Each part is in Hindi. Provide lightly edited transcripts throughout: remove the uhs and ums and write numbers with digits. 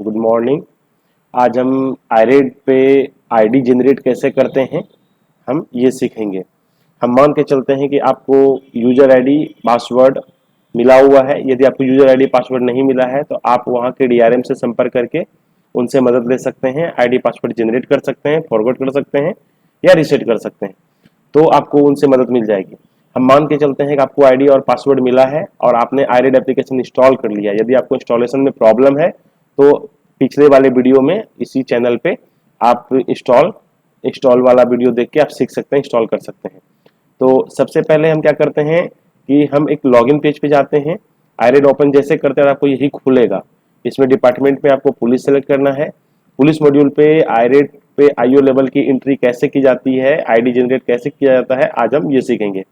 Good morning. आज हम आईरेड पे आईडी जनरेट कैसे करते हैं हम ये सीखेंगे। हम मान के चलते हैं कि आपको यूजर आईडी पासवर्ड मिला हुआ है। यदि आपको यूजर आईडी पासवर्ड नहीं मिला है तो आप वहाँ के डीआरएम से संपर्क करके उनसे मदद ले सकते हैं। आईडी पासवर्ड जनरेट कर सकते हैं, फॉरवर्ड कर सकते हैं या रीसेट कर सकते हैं, तो आपको उनसे मदद मिल जाएगी। हम मान के चलते हैं कि आपको आईडी और पासवर्ड मिला है और आपने आईरेड एप्लीकेशन इंस्टॉल कर लिया। यदि आपको इंस्टॉलेशन में प्रॉब्लम है तो पिछले वाले वीडियो में इसी चैनल पे आप इंस्टॉल वाला वीडियो देख के आप सीख सकते हैं, इंस्टॉल कर सकते हैं। तो सबसे पहले हम क्या करते हैं कि हम एक लॉगिन पेज पे जाते हैं। आईरेड ओपन जैसे करते हैं आपको यही खुलेगा। इसमें डिपार्टमेंट में आपको पुलिस सेलेक्ट करना है। पुलिस मॉड्यूल पे आईरेड पे आईओ लेवल की एंट्री कैसे की जाती है, आईडी जनरेट कैसे किया जाता है, आज हम ये सीखेंगे।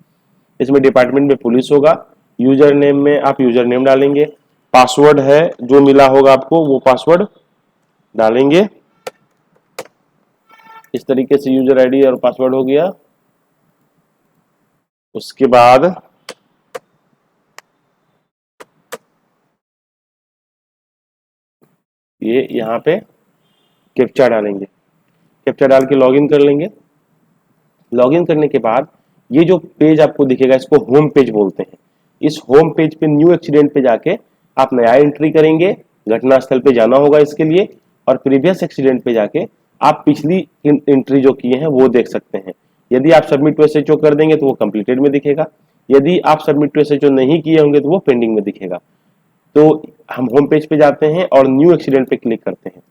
इसमें डिपार्टमेंट में पुलिस होगा। यूजर नेम में आप यूजर नेम डालेंगे। पासवर्ड है जो मिला होगा आपको वो पासवर्ड डालेंगे। इस तरीके से यूजर आईडी और पासवर्ड हो गया। उसके बाद ये यहाँ पे कैप्चा डालेंगे। कैप्चा डाल के लॉगिन कर लेंगे। लॉगिन करने के बाद ये जो पेज आपको दिखेगा इसको होम पेज बोलते हैं। इस होम पेज पे न्यू एक्सीडेंट पे जाके आप नया एंट्री करेंगे। घटनास्थल पे जाना होगा इसके लिए, और प्रीवियस एक्सीडेंट पे जाके आप पिछली एंट्री जो किए हैं वो देख सकते हैं। यदि आप सबमिट टू एसएचओ कर देंगे तो वो कंप्लीटेड में दिखेगा। यदि आप सबमिट टू एसएचओ नहीं किए होंगे तो वो पेंडिंग में दिखेगा। तो हम होम पेज पे जाते हैं और न्यू एक्सीडेंट पे क्लिक करते हैं।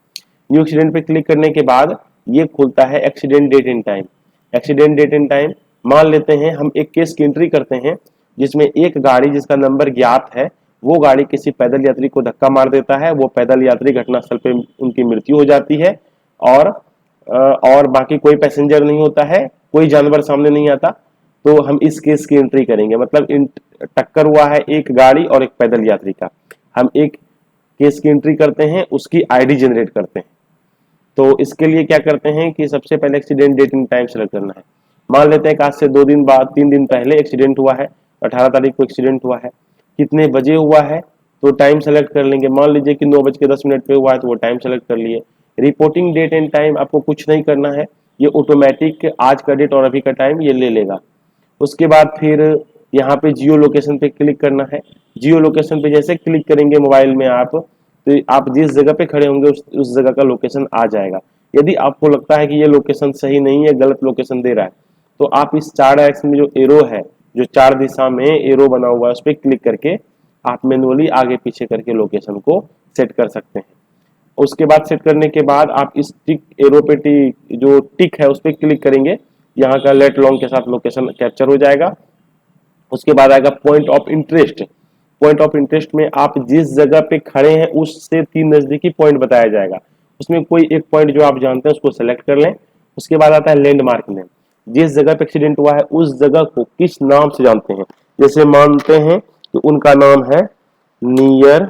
न्यू एक्सीडेंट पे क्लिक करने के बाद ये खुलता है accident date and time. Accident date and time मान लेते हैं हम एक केस की एंट्री करते हैं जिसमें एक गाड़ी जिसका नंबर ज्ञात है वो गाड़ी किसी पैदल यात्री को धक्का मार देता है। वो पैदल यात्री घटनास्थल पे उनकी मृत्यु हो जाती है और बाकी कोई पैसेंजर नहीं होता है, कोई जानवर सामने नहीं आता। तो हम इस केस की एंट्री करेंगे। मतलब टक्कर हुआ है एक गाड़ी और एक पैदल यात्री का। हम एक केस की एंट्री करते हैं, उसकी आईडी जनरेट करते हैं। तो इसके लिए क्या करते हैं कि सबसे पहले accident date and time select करना है। मान लेते हैं कि आज से 2 दिन बाद 3 दिन पहले एक्सीडेंट हुआ है, 18 तारीख को एक्सीडेंट हुआ है। कितने बजे हुआ है तो टाइम सेलेक्ट कर लेंगे। मान लीजिए कि 9:10 पे हुआ है तो वो टाइम सेलेक्ट कर लिए। रिपोर्टिंग डेट एंड टाइम आपको कुछ नहीं करना है, ये ऑटोमेटिक आज का डेट और अभी का टाइम ये ले लेगा। उसके बाद फिर यहाँ पे जियो लोकेशन पे क्लिक करना है। जियो लोकेशन पे जैसे क्लिक करेंगे मोबाइल में आप, तो आप जिस जगह पे खड़े होंगे उस जगह का लोकेशन आ जाएगा। यदि आपको लगता है कि ये लोकेशन सही नहीं है, गलत लोकेशन दे रहा है, तो आप इस 4 डायरेक्शन में जो एरो है, जो 4 दिशा में एरो बना हुआ है, उस पर क्लिक करके आप मैनुअली आगे पीछे करके लोकेशन को सेट कर सकते हैं। उसके बाद सेट करने के बाद आप इस टिक एरो पे जो टिक है उस पर क्लिक करेंगे। यहाँ का लेट लॉन्ग के साथ लोकेशन कैप्चर हो जाएगा। उसके बाद आएगा point of interest. Point of interest में आप जिस जगह पे खड़े हैं उससे 3 नजदीकी पॉइंट बताया जाएगा। उसमें कोई एक पॉइंट जो आप जानते हैं उसको सेलेक्ट कर लें। उसके बाद आता है लैंडमार्क नेम। जिस जगह पे एक्सीडेंट हुआ है उस जगह को किस नाम से जानते हैं। जैसे मानते हैं कि उनका नाम है नियर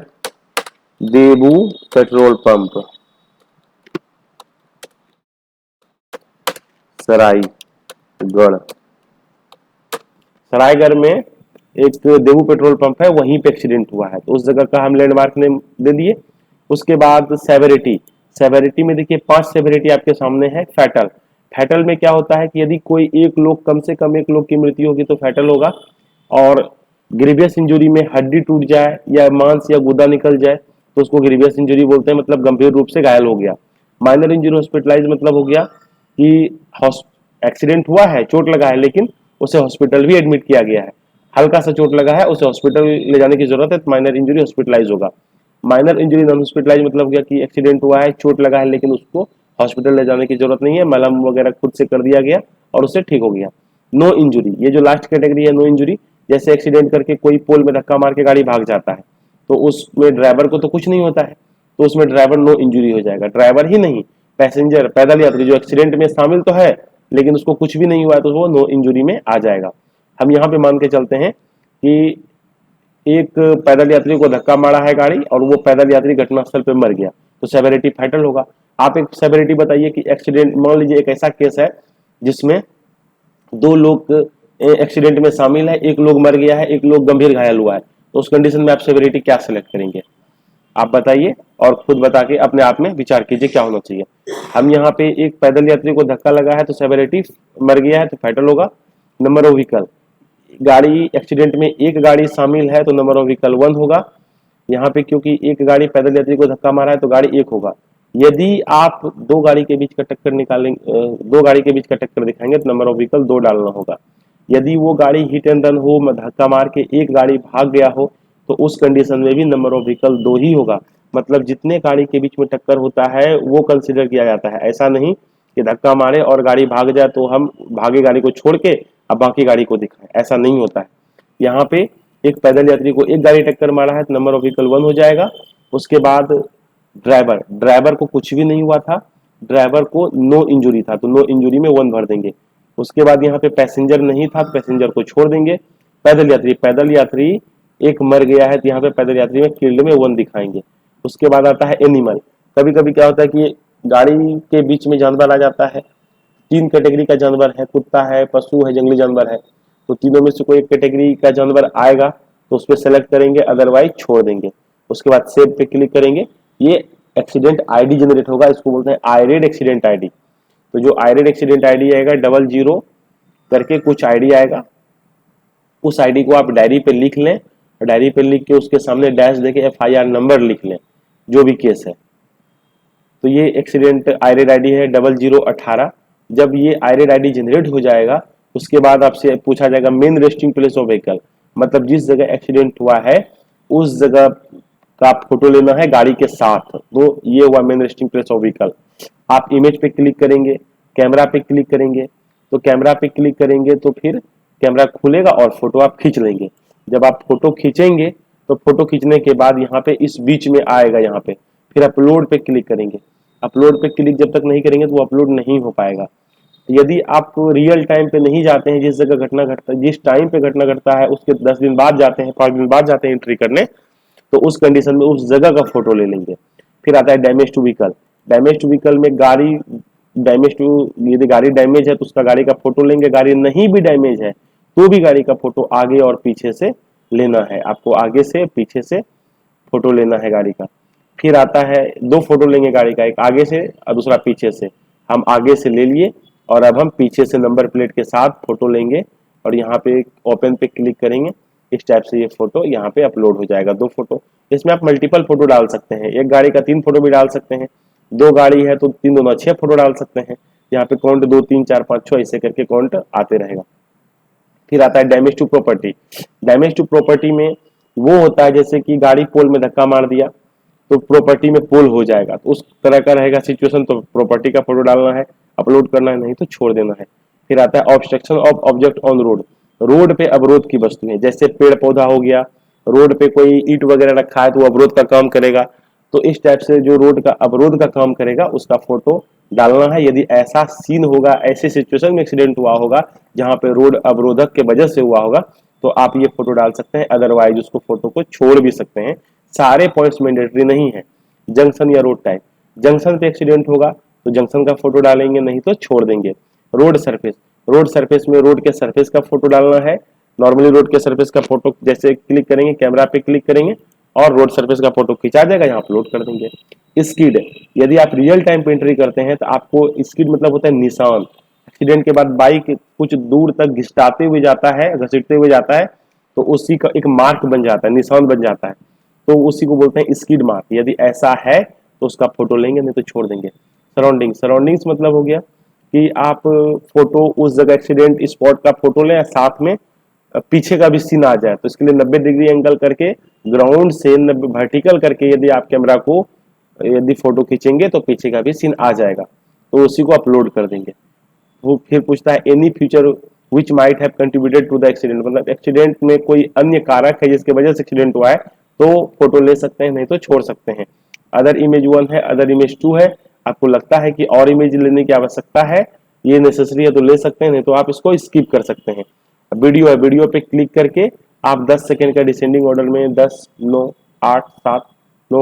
देबू पेट्रोल पंप सरायगढ़। सरायगढ़ में एक देवू पेट्रोल पंप है, वहीं पे एक्सीडेंट हुआ है, तो उस जगह का हम लैंडमार्क नेम दे दिए। उसके बाद सेवेरिटी। सेवेरिटी में देखिए 5 सेवेरिटी आपके सामने है। फैटल। फैटल में क्या होता है कि यदि कोई एक लोग कम से कम एक लोग की मृत्यु होगी तो फैटल होगा। और ग्रीवियस इंजुरी में हड्डी टूट जाए या मांस या गुदा निकल जाए तो उसको ग्रीवियस इंजुरी बोलते हैं, मतलब गंभीर रूप से घायल हो गया। माइनर इंजुरी हॉस्पिटलाइज मतलब हो गया कि एक्सीडेंट हुआ है, चोट लगा है, लेकिन उसे हॉस्पिटल भी एडमिट किया गया है। हल्का सा चोट लगा है, उसे हॉस्पिटल ले जाने की जरूरत है, तो माइनर इंजरी हॉस्पिटलाइज होगा। माइनर इंजरी नॉन हॉस्पिटलाइज मतलब क्या कि एक्सीडेंट हुआ है, चोट लगा है, लेकिन उसको हॉस्पिटल ले जाने की जरूरत नहीं है, मलहम वगैरह खुद से कर दिया गया और उससे ठीक हो गया। नो इंजुरी, ये जो लास्ट कैटेगरी है नो इंजुरी, जैसे एक्सीडेंट करके कोई पोल में धक्का मार के गाड़ी भाग जाता है तो उसमें ड्राइवर को तो कुछ नहीं होता है, तो उसमें ड्राइवर नो इंजुरी हो जाएगा। ड्राइवर ही नहीं, पैसेंजर पैदल यात्री जो एक्सीडेंट में शामिल तो है लेकिन उसको कुछ भी नहीं हुआ है तो वो नो इंजुरी में आ जाएगा। हम यहाँ पे मान के चलते हैं कि एक पैदल यात्री को धक्का मारा है गाड़ी और वो पैदल यात्री घटनास्थल पे मर गया, तो सेवेरिटी फैटल होगा। आप एक सेवेरिटी बताइए कि एक्सीडेंट, मान लीजिए एक ऐसा केस है जिसमें 2 लोग एक्सीडेंट में शामिल है, एक लोग मर गया है, एक लोग गंभीर घायल हुआ है, तो उस कंडीशन में आप सेवेरिटी क्या सेलेक्ट करेंगे। आप बताइए और खुद बता के अपने आप में विचार कीजिए क्या होना चाहिए। हम यहाँ पे एक पैदल यात्री को धक्का लगा है तो सेवेरिटी, मर गया है तो फैटल होगा। नंबर ऑफ व्हीकल, गाड़ी एक्सीडेंट में एक गाड़ी शामिल है तो नंबर ऑफ व्हीकल 1 होगा। यहाँ पे क्योंकि एक गाड़ी पैदल यात्री को धक्का मारा है तो गाड़ी 1 होगा। यदि आप दो गाड़ी के बीच का टक्कर निकालेंगे, दो गाड़ी के बीच का टक्कर दिखाएंगे तो नंबर ऑफ व्हीकल 2 डालना होगा। यदि वो गाड़ी हिट एंड रन हो, धक्का मार के एक गाड़ी भाग गया हो, तो उस कंडीशन में भी नंबर ऑफ व्हीकल 2 ही होगा। मतलब जितने गाड़ी के बीच में टक्कर होता है वो कंसिडर किया जाता है। ऐसा नहीं कि धक्का मारे और गाड़ी भाग जाए तो हम भागे गाड़ी को छोड़ के अब बाकी गाड़ी को दिखाएं, ऐसा नहीं होता है। यहाँ पे एक पैदल यात्री को एक गाड़ी टक्कर मारा है तो नंबर ऑफ व्हीकल 1 हो जाएगा। उसके बाद ड्राइवर, ड्राइवर को कुछ भी नहीं हुआ था, ड्राइवर को नो इंजुरी था तो नो इंजुरी में 1 भर देंगे। उसके बाद यहाँ पे पैसेंजर नहीं था तो पैसेंजर को छोड़ देंगे। पैदल यात्री, पैदल यात्री एक मर गया है तो यहाँ पे पैदल यात्री में फील्ड में 1 दिखाएंगे। उसके बाद आता है एनिमल। कभी कभी क्या होता है कि गाड़ी के बीच में जानवर आ जाता है। 3 कैटेगरी का जानवर है, कुत्ता है, पशु है, जंगली जानवर है। तो तीनों में से कोई एक कैटेगरी का जानवर आएगा तो उस पर सेलेक्ट करेंगे, अदरवाइज छोड़ देंगे। उसके बाद सेव पे क्लिक करेंगे, ये एक्सीडेंट आईडी जनरेट होगा, इसको बोलते हैं आईरेड एक्सीडेंट आईडी। तो जो आईरेड एक्सीडेंट आईडी आएगा 00 करके कुछ आईडी आएगा, उस आईडी को आप डायरी पे लिख लें। डायरी पे लिख के उसके सामने डैश देके FIR नंबर लिख लें जो भी केस है। तो ये एक्सीडेंट आईरेड आईडी है 0018। जब ये आईरेड आईडी जनरेट हो जाएगा उसके बाद आपसे पूछा जाएगा main resting place of vehicle, मतलब जिस जगह एक्सीडेंट हुआ है उस जगह का फोटो लेना है गाड़ी के साथ। तो ये हुआ main resting place of vehicle. आप इमेज पे क्लिक करेंगे, कैमरा पे क्लिक करेंगे। तो कैमरा पे क्लिक करेंगे तो फिर कैमरा खुलेगा और फोटो आप खींच लेंगे। जब आप फोटो खींचेंगे तो फोटो खींचने के बाद यहाँ पे इस बीच में आएगा, यहाँ पे फिर अपलोड पे क्लिक करेंगे। अपलोड पे क्लिक जब तक नहीं करेंगे तो वो अपलोड नहीं हो पाएगा। यदि आप रियल टाइम पे नहीं जाते हैं, जिस जगह घटना घटता है, जिस टाइम पे घटना घटता है उसके 10 दिन बाद जाते हैं, 5 दिन बाद जाते हैं एंट्री करने, तो उस कंडीशन में उस जगह का फोटो ले लेंगे। फिर आता है damage to vehicle. Damage to vehicle में गाड़ी डैमेज टू, यदि गाड़ी डैमेज है तो उसका गाड़ी का फोटो लेंगे। गाड़ी नहीं भी डैमेज है तो भी गाड़ी का फोटो आगे और पीछे से लेना है, आपको आगे से पीछे से फोटो लेना है गाड़ी का। फिर आता है 2 फोटो लेंगे गाड़ी का, एक आगे से और दूसरा पीछे से। हम आगे से ले लिए और अब हम पीछे से नंबर प्लेट के साथ फोटो लेंगे और यहाँ पे ओपन पे क्लिक करेंगे। इस टाइप से ये फोटो यहाँ पे अपलोड हो जाएगा। 2 फोटो, इसमें आप मल्टीपल फोटो डाल सकते हैं। एक गाड़ी का 3 फोटो भी डाल सकते हैं, 2 गाड़ी है तो 3 दोनों 6 फोटो डाल सकते हैं। यहाँ पे काउंट 2 3 4 5 6 ऐसे करके काउंट आते रहेगा। फिर आता है damage to property. Damage to property में वो होता है जैसे कि गाड़ी पोल में धक्का मार दिया तो प्रॉपर्टी में पोल हो जाएगा, तो उस तरह का रहेगा सिचुएशन, तो प्रॉपर्टी का फोटो डालना है, अपलोड करना है, नहीं तो छोड़ देना है। फिर आता है obstruction of object on road. Road पे अवरोध की वस्तुएं, जैसे पेड़ पौधा हो गया, रोड पे कोई ईंट वगैरह रखा है तो वो अवरोध का काम करेगा। तो इस टाइप से जो रोड का अवरोध का काम करेगा उसका फोटो डालना है। यदि ऐसा सीन होगा, ऐसे सिचुएशन में एक्सीडेंट हुआ होगा जहां पे रोड अवरोधक के वजह से हुआ होगा, तो आप ये फोटो डाल सकते हैं, अदरवाइज उसको फोटो को छोड़ भी सकते हैं। सारे पॉइंट्स मैंडेटरी नहीं है। जंक्शन या रोड टाइप, जंक्शन पे एक्सीडेंट होगा तो जंक्शन का फोटो डालेंगे, नहीं तो छोड़ देंगे। रोड सरफेस, रोड सरफेस में रोड के सरफेस का फोटो डालना है। नॉर्मली रोड के सरफेस का फोटो जैसे क्लिक करेंगे, कैमरा पे क्लिक करेंगे और रोड सरफेस का फोटो खिंचा जाएगा, यहाँ अपलोड कर देंगे। स्किड, यदि आप रियल टाइम पे एंट्री करते हैं तो आपको स्किड मतलब होता है निशान। एक्सीडेंट के बाद बाइक कुछ दूर तक घिसटाते हुए जाता है, घसीटते हुए जाता है, तो उसी का एक मार्क बन जाता है, निशान बन जाता है, तो उसी को बोलते हैं स्किड मार्क। यदि ऐसा है तो उसका फोटो लेंगे, नहीं तो छोड़ देंगे। सराउंडिंग, सराउंडिंग्स मतलब हो गया कि आप फोटो उस जगह एक्सीडेंट स्पॉट का फोटो लें, साथ में पीछे का भी सीन आ जाए, तो इसके लिए 90 डिग्री एंगल करके ग्राउंड से 90 वर्टिकल करके यदि आप कैमरा को यदि फोटो खींचेंगे तो पीछे का भी सीन आ जाएगा, तो उसी को अपलोड कर देंगे। वो फिर पूछता है any future which might have contributed to the accident, मतलब एक्सीडेंट में कोई अन्य कारक है जिसके वजह से एक्सीडेंट हुआ है तो फोटो ले सकते हैं, नहीं तो छोड़ सकते हैं। अदर इमेज 1 है, अदर इमेज 2 है, आपको लगता है कि और इमेज लेने की आवश्यकता है, ये नेसेसरी है तो ले सकते हैं, नहीं तो आप इसको स्किप कर सकते हैं। वीडियो है, वीडियो पे क्लिक करके आप 10 सेकंड का डिसेंडिंग ऑर्डर में 10 9 8 7 9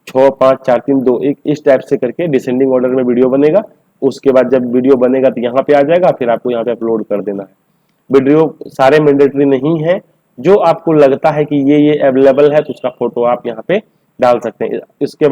6 5 4 3 2 1 इस टाइप से करके डिसेंडिंग ऑर्डर में वीडियो बनेगा। उसके बाद जब वीडियो बनेगा तो यहाँ पे आ जाएगा, फिर आपको यहाँ पे अपलोड कर देना है। वीडियो सारे मैंडेटरी नहीं है, जो आपको लगता है कि ये अवेलेबल है तो उसका फोटो आप यहाँ पे डाल सकते हैं। इसके